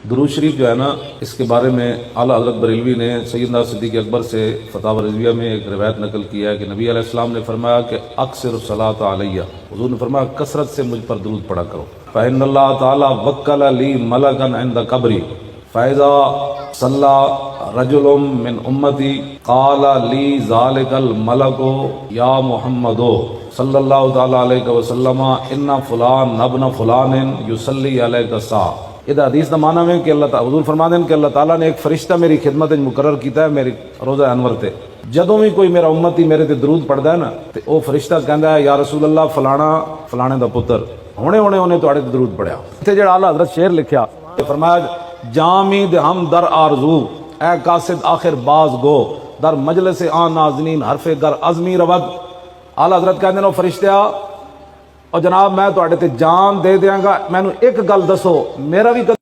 درود شریف جو ہے نا، اس کے بارے میں اعلیٰ حضرت بریلوی نے سیدنا صدیق اکبر سے فتاوی رضویہ میں ایک روایت نقل کیا ہے کہ نبی علیہ السلام نے فرمایا کہ اکثر الصلاۃ علیہ، حضور نے فرمایا کثرت سے مجھ پر درود پڑھا کرو۔ فإن اللہ تعالی وکل لی ملکا عند قبری فإذا صلی رجل من امتی قال لی ذلک الملک یا محمد صلی اللہ تعالی علیہ وسلم ان فلان ابن فلان یصلی علیک الساعہ۔ یہ حدیث کا معنی ہے کہ اللہ تعالی حضور فرما دیں کہ اللہ تعالیٰ نے ایک فرشتہ میری خدمت مقرر کیتا ہے میری روزہ انور تے، جدوں بھی کوئی میرا امتی میرے تے درود پڑھدا ہے نا تے او فرشتہ کہندا ہے یا رسول اللہ فلانا فلانے دا پتر ہونے انہیں تواڈے تے درود پڑھیا۔ تے جڑا اعلیٰ حضرت شعر لکھیا فرمایا جامد ہم در آرزو اے قاصد آخر باز گو در مجلس آن نازنین حرف گر عزمی رود۔ اعلیٰ حضرت کہندے نے فرشتہ اور جناب میں تواڈے تے جان دے دیاں گا، مینوں ایک گل دسو، میرا بھی کدی